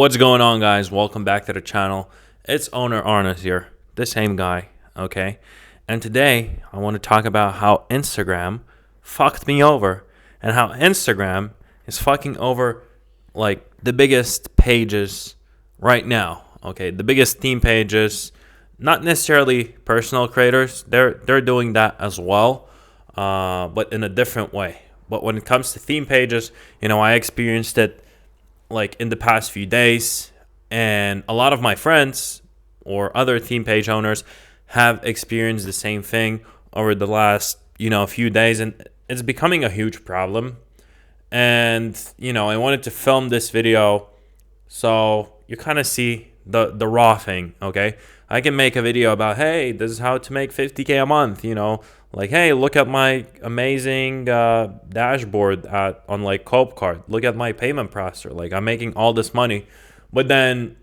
What's going on, guys? Welcome back to the channel. It's owner Arnes here, the same guy, okay? And today I want to talk about how Instagram fucked me over and how Instagram is fucking over like the biggest pages right now, okay? The biggest theme pages, not necessarily personal creators. They're doing that as well, but in a different way. But when it comes to theme pages, I experienced it like in the past few days, and a lot of my friends or other theme page owners have experienced the same thing over the last few days, and it's becoming a huge problem. And I wanted to film this video so you kind of see the raw thing. Okay, I can make a video about, hey, this is how to make 50K a month, like, hey, look at my amazing dashboard on like Copecard. Look at my payment processor. Like, I'm making all this money. But then,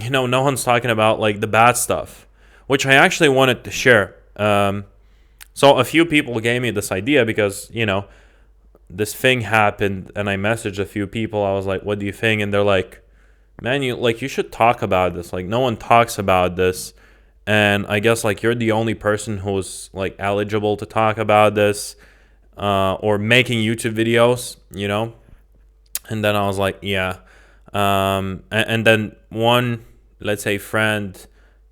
no one's talking about like the bad stuff, which I actually wanted to share. So a few people gave me this idea because, this thing happened and I messaged a few people. I was like, what do you think? And they're like, man, you should talk about this. Like, no one talks about this. And I guess like you're the only person who's like eligible to talk about this or making YouTube videos, And then I was like, yeah. And then one, let's say, friend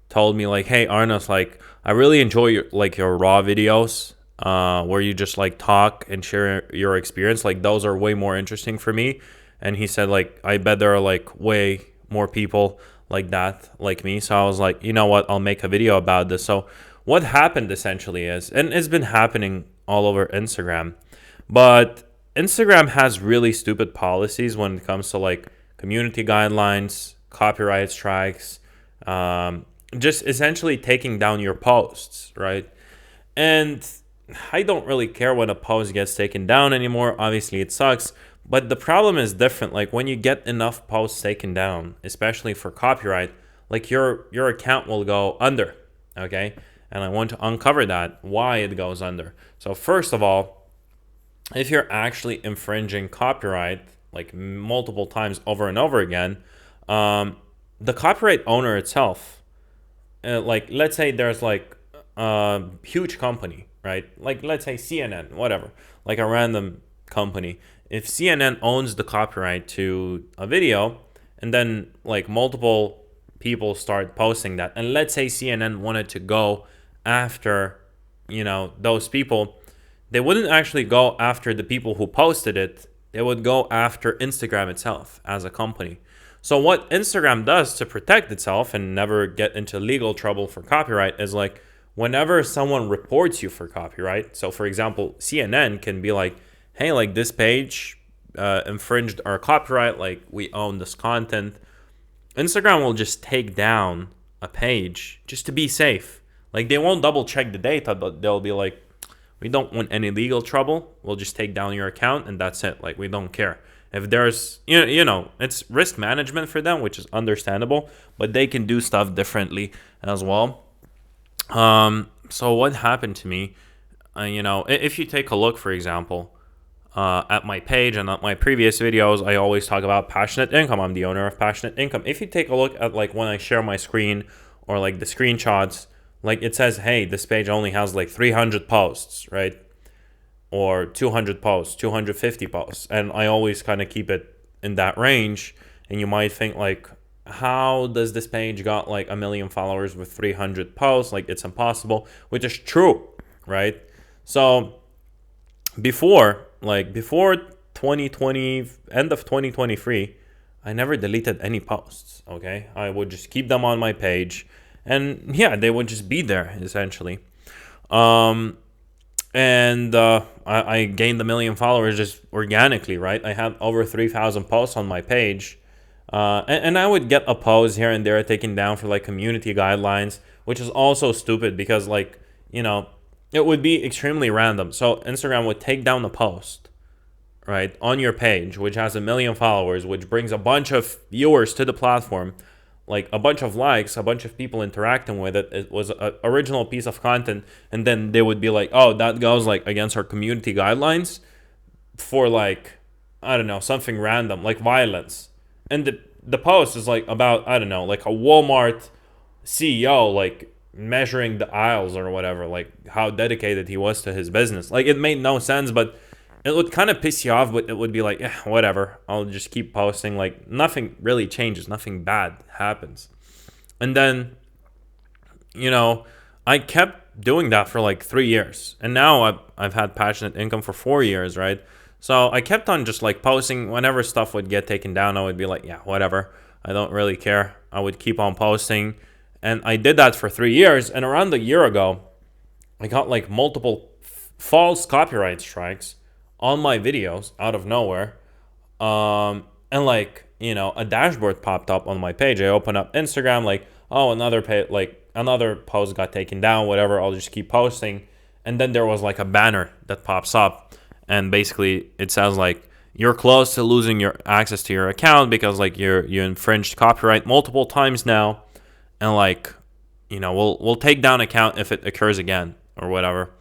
told me like, hey, Arnes, like, I really enjoy your raw videos where you just like talk and share your experience. Like, those are way more interesting for me. And he said, like, I bet there are like way more people like that, like me. So I was like, you know what, I'll make a video about this. So what happened essentially is, and it's been happening all over Instagram, but Instagram has really stupid policies when it comes to like community guidelines, copyright strikes, just essentially taking down your posts, right? And I don't really care when a post gets taken down anymore. Obviously it sucks, but the problem is different. Like, when you get enough posts taken down, especially for copyright, like your account will go under, okay? And I want to uncover that, why it goes under. So first of all, if you're actually infringing copyright like multiple times over and over again, the copyright owner itself, like, let's say there's like a huge company, right? Like, let's say CNN, whatever, like a random company. If CNN owns the copyright to a video and then like multiple people start posting that, and let's say CNN wanted to go after, those people, they wouldn't actually go after the people who posted it. They would go after Instagram itself as a company. So what Instagram does to protect itself and never get into legal trouble for copyright is like, whenever someone reports you for copyright, so for example, CNN can be like, hey, like, this page infringed our copyright, like, we own this content. Instagram will just take down a page just to be safe. Like, they won't double check the data, but they'll be like, we don't want any legal trouble. We'll just take down your account and that's it. Like, we don't care. If there's, it's risk management for them, which is understandable, but they can do stuff differently as well. So what happened to me, if you take a look, for example, at my page and at my previous videos, I always talk about Passionate Income. I'm the owner of Passionate Income. If you take a look at like when I share my screen or like the screenshots, like it says, hey, this page only has like 300 posts, right? Or 200 posts, 250 posts. And I always kind of keep it in that range. And you might think like, how does this page got like 1 million followers with 300 posts? Like, it's impossible, which is true, right? So before 2020, end of 2023, I never deleted any posts, okay? I would just keep them on my page, and yeah, they would just be there essentially. I gained 1 million followers just organically, right? I had over 3,000 posts on my page, and I would get a post here and there taken down for like community guidelines, which is also stupid because like, it would be extremely random. So Instagram would take down the post, right, on your page, which has 1 million followers, which brings a bunch of viewers to the platform, like a bunch of likes, a bunch of people interacting with it. It was an original piece of content. And then they would be like, oh, that goes like against our community guidelines for like, I don't know, something random, like violence. And the post is like about, I don't know, like a Walmart CEO, like measuring the aisles or whatever, like how dedicated he was to his business. Like it made no sense, but it would kind of piss you off, but it would be like, yeah, whatever. I'll just keep posting. Like nothing really changes, nothing bad happens. And then, you know, I kept doing that for like 3 years, and now I've had passionate income for 4 years, right? So I kept on just like posting whenever stuff would get taken down. I would be like, yeah, whatever. I don't really care. I would keep on posting, and I did that for 3 years. And around a year ago, I got like multiple false copyright strikes on my videos out of nowhere. And like, you know, a dashboard popped up on my page. I opened up Instagram, like, oh, another post got taken down, whatever. I'll just keep posting. And then there was like a banner that pops up, and basically it says like, you're close to losing your access to your account because like you infringed copyright multiple times now, and like, you know, we'll take down account if it occurs again or whatever.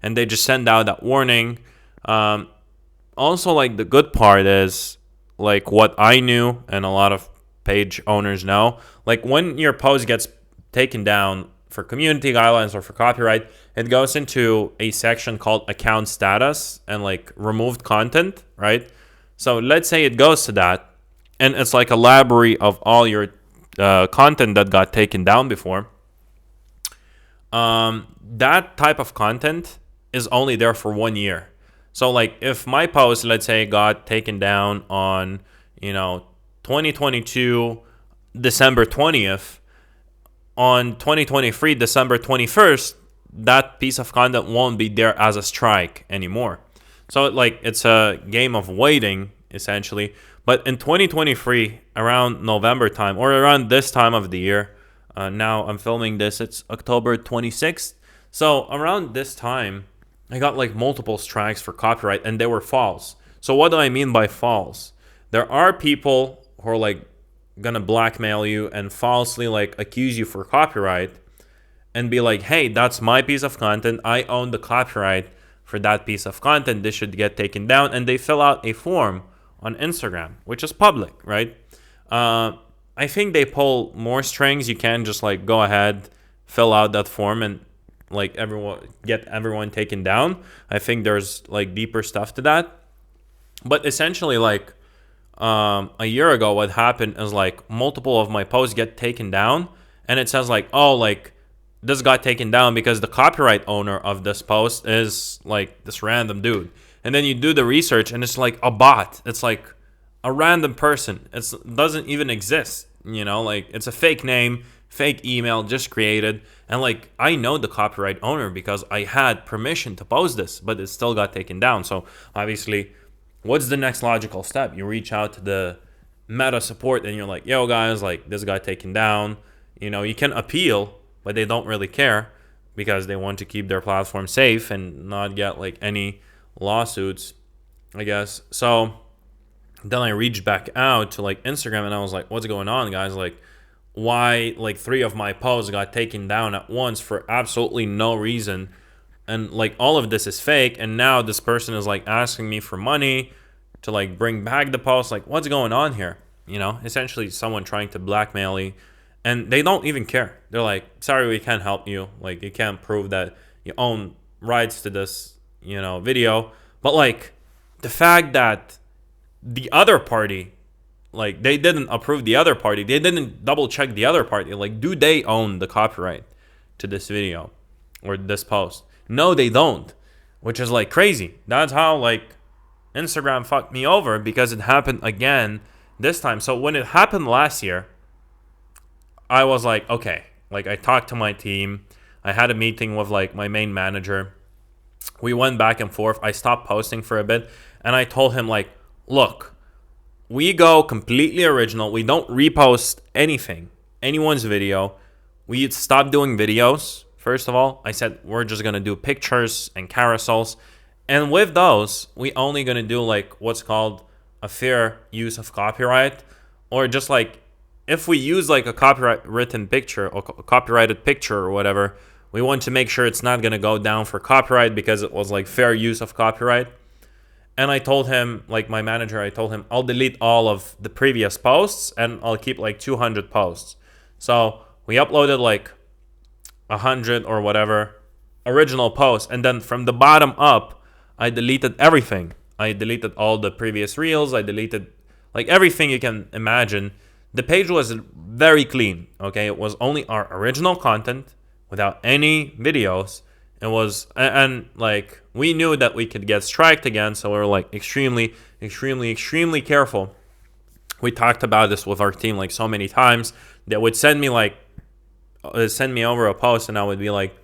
And they just send out that warning. Also, like, the good part is, like, what I knew and a lot of page owners know, like, when your post gets taken down for community guidelines or for copyright, it goes into a section called account status and like removed content, right? So let's say it goes to that, and it's like a library of all your content that got taken down before. That type of content is only there for 1 year. So like if my post, let's say, got taken down on, 2022 December 20th, on 2023 December 21st, that piece of content won't be there as a strike anymore. So it's a game of waiting essentially. But in 2023, around November time or around this time of the year, now I'm filming this, it's October 26th. So around this time, I got like multiple strikes for copyright, and they were false. So what do I mean by false? There are people who are like gonna blackmail you and falsely like accuse you for copyright and be like, hey, that's my piece of content. I own the copyright for that piece of content. This should get taken down. And they fill out a form on Instagram, which is public, right? I think they pull more strings. You can just like go ahead, fill out that form, and like get everyone taken down. I think there's like deeper stuff to that. But essentially, like a year ago, what happened is like multiple of my posts get taken down, and it says like, oh, like this got taken down because the copyright owner of this post is like this random dude. And then you do the research, and it's like a bot. It's like a random person. It doesn't even exist. Like it's a fake name, fake email, just created. And like I know the copyright owner because I had permission to post this, but it still got taken down. So obviously, what's the next logical step? You reach out to the Meta support, and you're like, yo guys, like this got taken down. You can appeal, but they don't really care because they want to keep their platform safe and not get like any lawsuits, I guess. So then I reached back out to like Instagram, and I was like, what's going on, guys? Like, why like 3 of my posts got taken down at once for absolutely no reason? And like all of this is fake, and now this person is like asking me for money to like bring back the post. Like, what's going on here? Essentially someone trying to blackmail you, and they don't even care. They're like, sorry, we can't help you. Like, you can't prove that you own rights to this, video. But like the fact that the other party, like they didn't approve the other party, they didn't double check the other party. Like, do they own the copyright to this video or this post? No, they don't, which is like crazy. That's how like Instagram fucked me over, because it happened again this time. So when it happened last year, I was like, okay, like I talked to my team. I had a meeting with like my main manager. We went back and forth. I stopped posting for a bit, and I told him like, look, we go completely original. We don't repost anything, anyone's video. We stop doing videos. First of all, I said we're just going to do pictures and carousels. And with those, we only going to do like what's called a fair use of copyright, or just like if we use like a copyright written picture or copyrighted picture or whatever, we want to make sure it's not going to go down for copyright because it was like fair use of copyright. And I told him, like my manager, I told him I'll delete all of the previous posts and I'll keep like 200 posts. So we uploaded like 100 or whatever original posts, and then from the bottom up, I deleted everything. I deleted all the previous reels. I deleted like everything you can imagine. The page was very clean. Okay, it was only our original content without any videos. It was, and like we knew that we could get striked again, so we were like extremely, extremely, extremely careful. We talked about this with our team like so many times. They would send me over a post, and I would be like,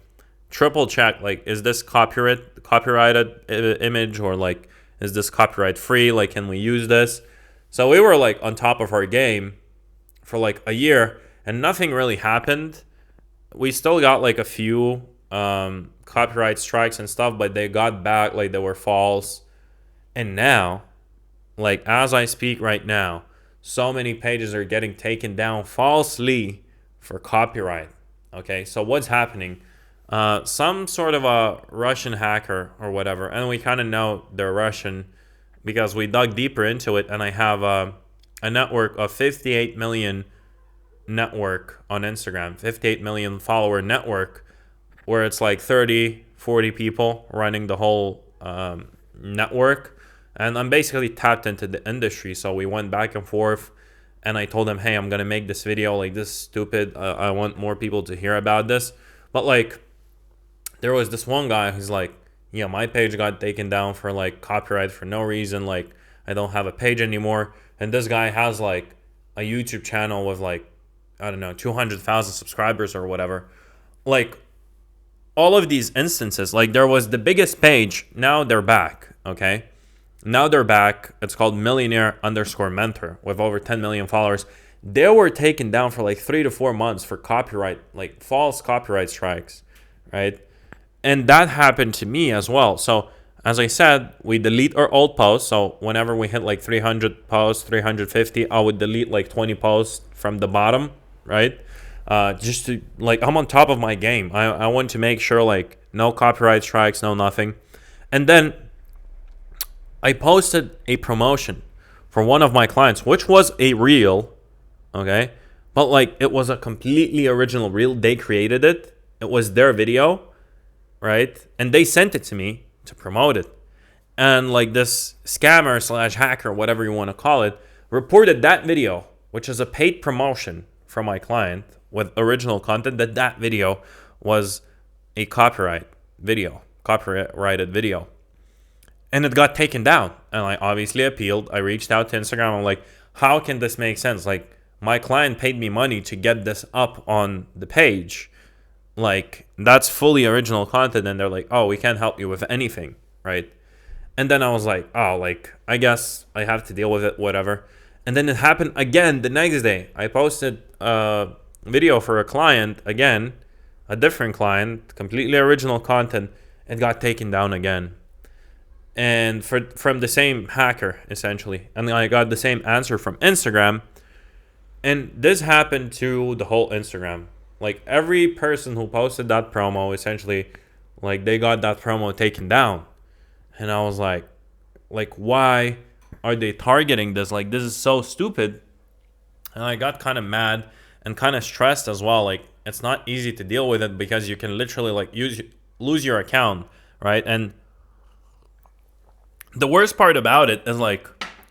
triple check, like, is this copyrighted image, or like, is this copyright free? Like, can we use this? So we were like on top of our game for like a year, and nothing really happened. We still got like a few copyright strikes and stuff, but they got back, like they were false. And now, like as I speak right now, so many pages are getting taken down falsely for copyright. Okay, so what's happening? Some sort of a Russian hacker or whatever, and we kind of know they're Russian because we dug deeper into it, and I have a network of 58 million network on Instagram, 58 million follower network, where it's like 30-40 people running the whole network. And I'm basically tapped into the industry, so we went back and forth, and I told them, hey, I'm gonna make this video, like, this is stupid, I want more people to hear about this. But like, there was this one guy who's like, yeah, my page got taken down for like copyright for no reason, like I don't have a page anymore. And this guy has like a YouTube channel with like, I don't know, 200,000 subscribers or whatever. Like, all of these instances, like there was the biggest page, now they're back, okay? Now they're back. It's called millionaire_mentor with over 10 million followers. They were taken down for like 3 to 4 months for copyright, like false copyright strikes, right? And that happened to me as well. So as I said, we delete our old posts. So whenever we hit like 300 posts, 350, I would delete like 20 posts from the bottom, right? Just to, like, I'm on top of my game. I want to make sure like no copyright strikes, no nothing. And then I posted a promotion for one of my clients, which was a reel, okay? But like, it was a completely original reel. They created it. It was their video, right? And they sent it to me to promote it. And like this scammer / hacker, whatever you want to call it, reported that video, which is a paid promotion from my client with original content, that video was a copyrighted video. And it got taken down. And I obviously appealed. I reached out to Instagram. I'm like, how can this make sense? Like, my client paid me money to get this up on the page. Like, that's fully original content. And they're like, oh, we can't help you with anything, right? And then I was like, oh, like, I guess I have to deal with it, whatever. And then it happened again the next day. I posted a video for a client, again, a different client, completely original content. It got taken down again. And from the same hacker, essentially. And I got the same answer from Instagram. And this happened to the whole Instagram. Like, every person who posted that promo, essentially, like, they got that promo taken down. And I was like, why are they targeting this? Like, this is so stupid. And I got kind of mad and kind of stressed as well. Like, it's not easy to deal with it because you can literally, like, lose your account, right? And the worst part about it is, like,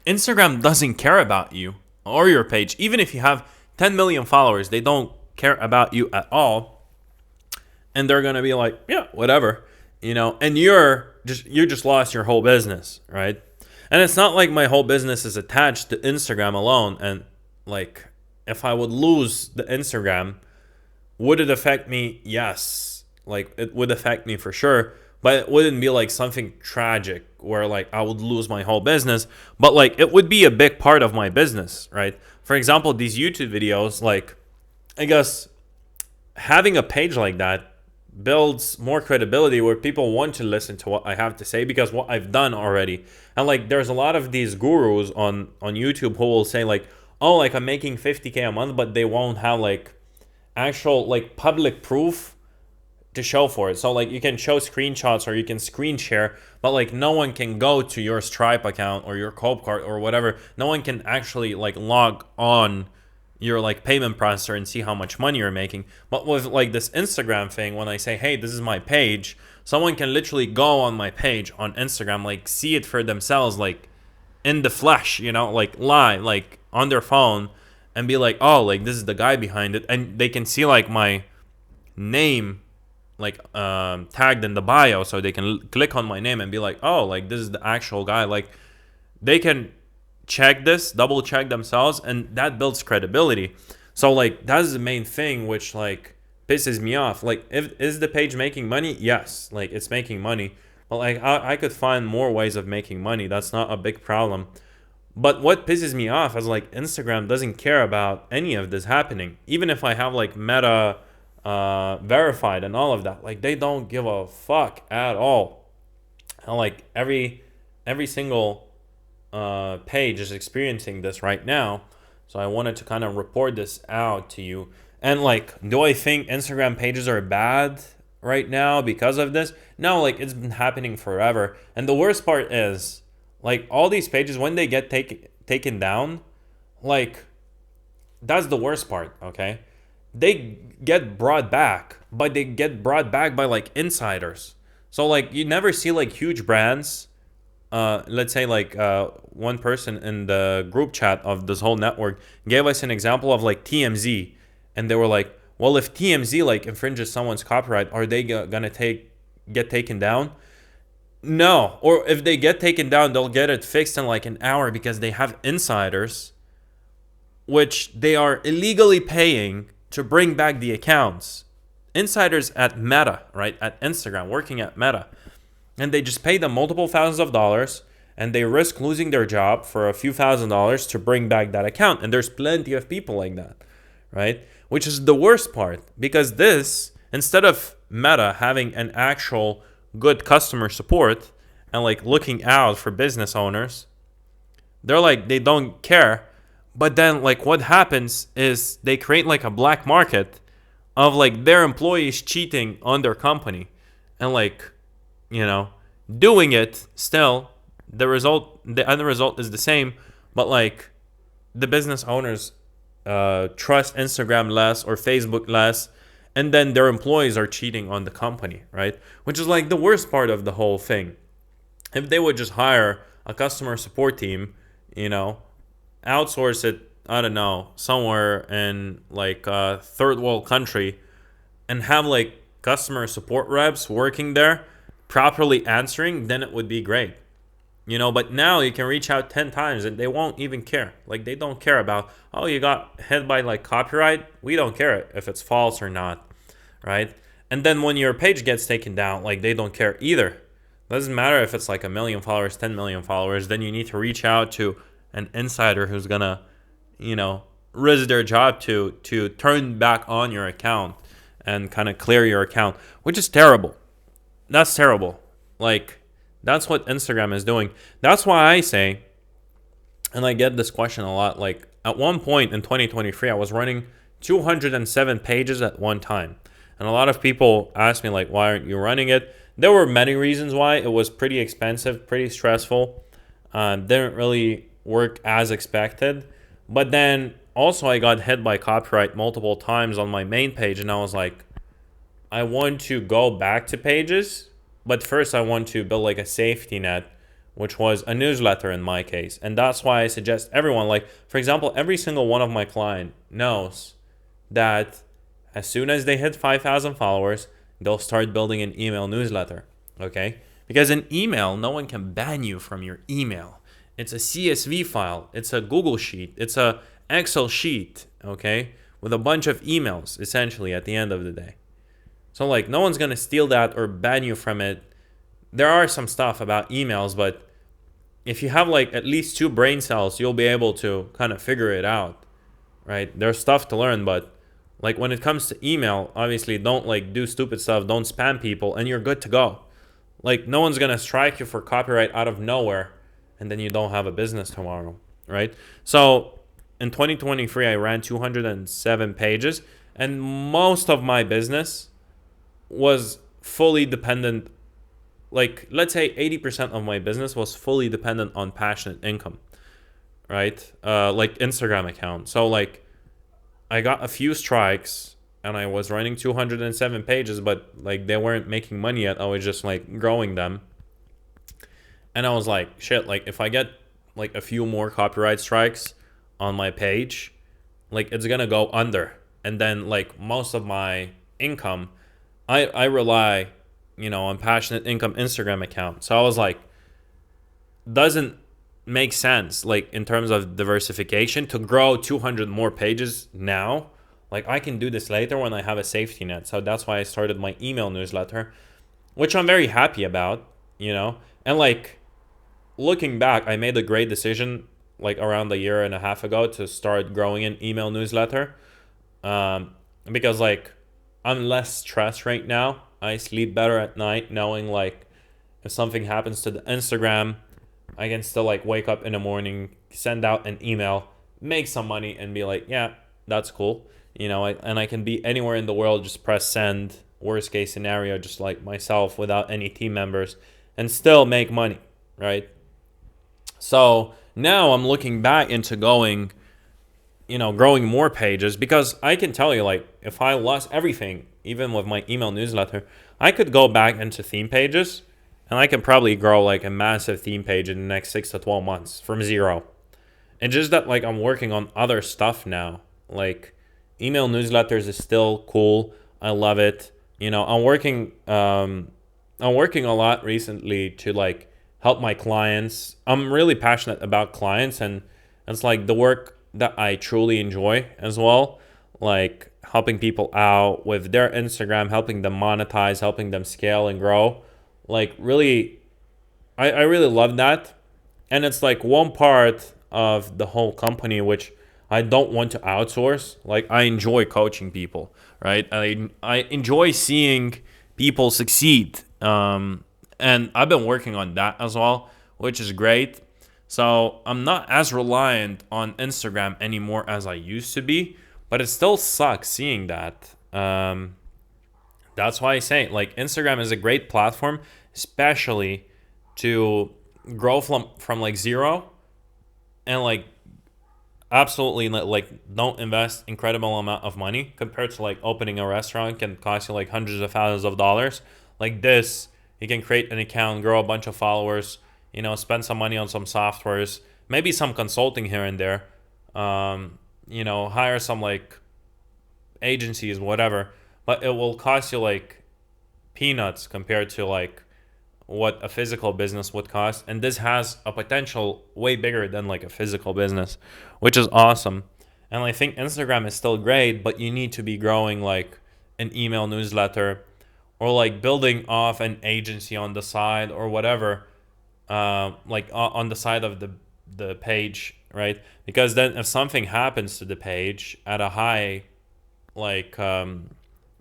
Instagram doesn't care about you or your page. Even if you have 10 million followers, they don't care about you at all. And they're going to be like, yeah, whatever, you know, and you just lost your whole business, right? And it's not like my whole business is attached to Instagram alone. And like, if I would lose the Instagram, would it affect me? Yes. Like, it would affect me for sure. But it wouldn't be like something tragic where like I would lose my whole business. But like, it would be a big part of my business, right? For example, these YouTube videos, like, I guess having a page like that builds more credibility where people want to listen to what I have to say because what I've done already. And like, there's a lot of these gurus on YouTube who will say like, oh, like, I'm making 50K a month, but they won't have like actual like public proof to show for it. So like you can show screenshots or you can screen share, but like no one can go to your Stripe account or your Cope card or whatever. No one can actually like log on your like payment processor and see how much money you're making. But with like this Instagram thing, when I say, hey, this is my page, someone can literally go on my page on Instagram, like see it for themselves, like in the flesh, like live, like on their phone, and be like, oh, like this is the guy behind it, and they can see like my name like tagged in the bio, so they can click on my name and be like, oh, like this is the actual guy. Like they can check this, double check themselves, and that builds credibility. So like that's the main thing which like pisses me off. Like, is the page making money? Yes, like it's making money, but like I could find more ways of making money. That's not a big problem. But what pisses me off is like Instagram doesn't care about any of this happening. Even if I have like Meta verified and all of that, like they don't give a fuck at all. And like every single page is experiencing this right now. So I wanted to kind of report this out to you. And like, do I think Instagram pages are bad right now because of this? No, like it's been happening forever. And the worst part is like all these pages, when they get taken down, like that's the worst part, okay? They get brought back, but they get brought back by like insiders. So like you never see like huge brands. Let's say like one person in the group chat of this whole network gave us an example of like TMZ, and they were like, well, if TMZ like infringes someone's copyright, are they gonna get taken down? No. Or if they get taken down, they'll get it fixed in like an hour because they have insiders, which they are illegally paying to bring back the accounts. Insiders at Meta, right? At Instagram, working at Meta. And they just pay them multiple thousands of dollars, and they risk losing their job for a few $1,000s to bring back that account. And there's plenty of people like that, right? Which is the worst part, because this, instead of Meta having an actual good customer support and like looking out for business owners, they're like, they don't care. But then like what happens is they create like a black market of like their employees cheating on their company, and like, doing it still, the end result is the same, but like the business owners trust Instagram less or Facebook less, and then their employees are cheating on the company, right? Which is like the worst part of the whole thing. If they would just hire a customer support team, outsource it, I don't know, somewhere in like a third world country, and have like customer support reps working there properly answering, then it would be great. But now you can reach out 10 times and they won't even care. Like they don't care about, oh, you got hit by like copyright. We don't care if it's false or not, right? And then when your page gets taken down, like they don't care either. Doesn't matter if it's like 1 million followers, 10 million followers, then you need to reach out to an insider who's gonna, risk their job to turn back on your account and kind of clear your account, which is terrible. That's terrible. Like, that's what Instagram is doing. That's why I say, and I get this question a lot, like at one point in 2023, I was running 207 pages at one time. And a lot of people asked me like, why aren't you running it? There were many reasons why. It was pretty expensive, pretty stressful. Didn't really work as expected. But then also I got hit by copyright multiple times on my main page, and I was like, I want to go back to pages, but first I want to build like a safety net, which was a newsletter in my case. And that's why I suggest everyone, like, for example, every single one of my clients knows that as soon as they hit 5,000 followers, they'll start building an email newsletter, okay? Because in email, no one can ban you from your email. It's a CSV file. It's a Google sheet. It's a Excel sheet, okay? With a bunch of emails, essentially, at the end of the day. So, like, no one's going to steal that or ban you from it. There are some stuff about emails, but if you have, like, at least 2 brain cells, you'll be able to kind of figure it out, right? There's stuff to learn, but, like, when it comes to email, obviously, don't, like, do stupid stuff. Don't spam people, and you're good to go. Like, no one's going to strike you for copyright out of nowhere, and then you don't have a business tomorrow, right? So, in 2023, I ran 207 pages, and most of my business was fully dependent, like let's say 80% of my business was fully dependent on passionate income, right? Like Instagram account. So like I got a few strikes and I was running 207 pages, but like they weren't making money yet. I was just like growing them. And I was like, shit, like if I get like a few more copyright strikes on my page, like it's gonna go under. And then like most of my income, I rely, on passionate income Instagram account. So I was like, doesn't make sense like in terms of diversification to grow 200 more pages now. Like I can do this later when I have a safety net. So that's why I started my email newsletter, which I'm very happy about, And like looking back, I made a great decision like around a year and a half ago to start growing an email newsletter, because like I'm less stressed right now. I sleep better at night knowing like if something happens to the Instagram, I can still like wake up in the morning, send out an email, make some money, and be like, yeah, that's cool. And I can be anywhere in the world, just press send, worst case scenario, just like myself without any team members, and still make money, right? So now I'm looking back into growing more pages, because I can tell you, like, if I lost everything, even with my email newsletter, I could go back into theme pages and I can probably grow like a massive theme page in the next 6 to 12 months from zero. And just that, like, I'm working on other stuff now. Like, email newsletters is still cool. I love it. I'm working a lot recently to like help my clients. I'm really passionate about clients, and it's like the work that I truly enjoy as well. Like helping people out with their Instagram, helping them monetize, helping them scale and grow. Like really, I really love that. And it's like one part of the whole company which I don't want to outsource. Like I enjoy coaching people, right? I enjoy seeing people succeed. And I've been working on that as well, which is great. So I'm not as reliant on Instagram anymore as I used to be, but it still sucks seeing that. That's why I say like Instagram is a great platform, especially to grow from like zero, and like absolutely like don't invest incredible amount of money compared to like opening a restaurant can cost you like hundreds of thousands of dollars. Like this, you can create an account, grow a bunch of followers, spend some money on some softwares, maybe some consulting here and there, hire some like agencies, whatever, but it will cost you like peanuts compared to like what a physical business would cost. And this has a potential way bigger than like a physical business, which is awesome. And I think Instagram is still great, but you need to be growing like an email newsletter or like building off an agency on the side or whatever, like on the side of the page, right? Because then if something happens to the page at a high, like, at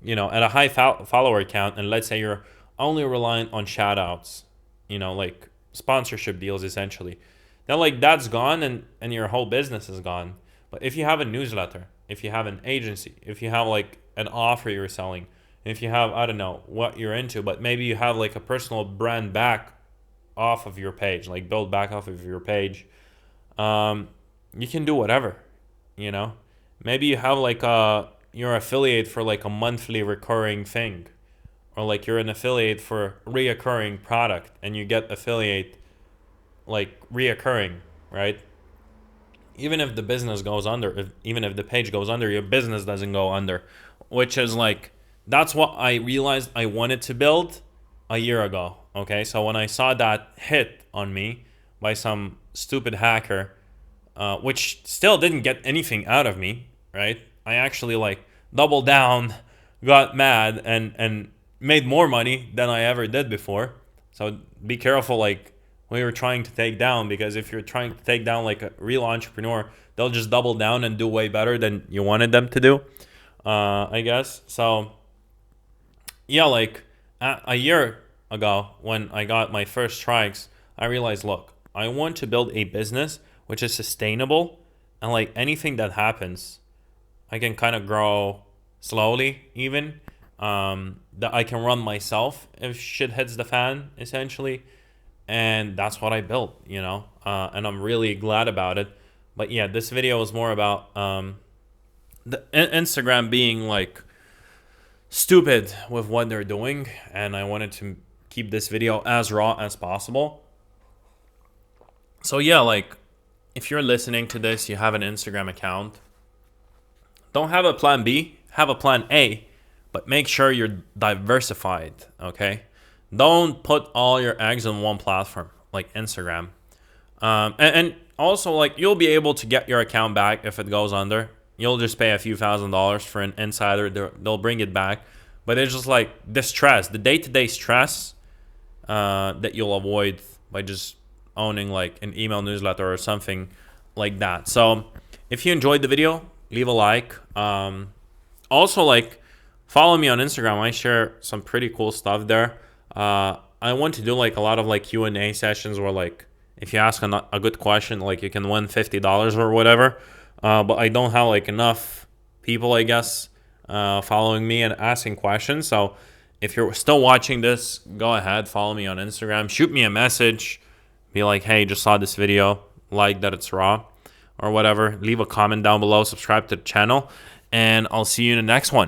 a high follower count, and let's say you're only reliant on shout outs, like sponsorship deals essentially, then like that's gone, and your whole business is gone. But if you have a newsletter, if you have an agency, if you have like an offer you're selling, if you have, I don't know what you're into, but maybe you have like a personal brand back off of your page, like build back off of your page, you can do whatever, maybe you have like you're affiliate for like a monthly recurring thing, or like you're an affiliate for reoccurring product and you get affiliate like reoccurring, right? Even if the business goes under, even if the page goes under, your business doesn't go under, which is like, that's what I realized I wanted to build a year ago. Okay, so when I saw that hit on me by some stupid hacker, which still didn't get anything out of me, right? I actually like doubled down, got mad, and made more money than I ever did before. So be careful, like when you're trying to take down, because if you're trying to take down like a real entrepreneur, they'll just double down and do way better than you wanted them to do. I guess so. Yeah, like a year ago when I got my first strikes, I realized, look, I want to build a business which is sustainable, and like anything that happens, I can kind of grow slowly even, that I can run myself if shit hits the fan, essentially. And that's what I built, and I'm really glad about it. But yeah, this video is more about Instagram being like stupid with what they're doing, and I wanted to keep this video as raw as possible. So yeah, like, if you're listening to this, you have an Instagram account, don't have a plan B, have a plan A, but make sure you're diversified, okay? Don't put all your eggs in one platform like Instagram. And also, like, you'll be able to get your account back if it goes under. You'll just pay a few $1,000s for an insider. They'll bring it back. But it's just like the stress, the day-to-day stress that you'll avoid by just owning like an email newsletter or something like that. So if you enjoyed the video, leave a like. Also, like, follow me on Instagram. I share some pretty cool stuff there. I want to do like a lot of like Q&A sessions where, like, if you ask a good question, like, you can win $50 or whatever. But I don't have like enough people, I guess, following me and asking questions. So if you're still watching this, go ahead, follow me on Instagram, shoot me a message, be like, hey, just saw this video, like that it's raw or whatever. Leave a comment down below, subscribe to the channel, and I'll see you in the next one.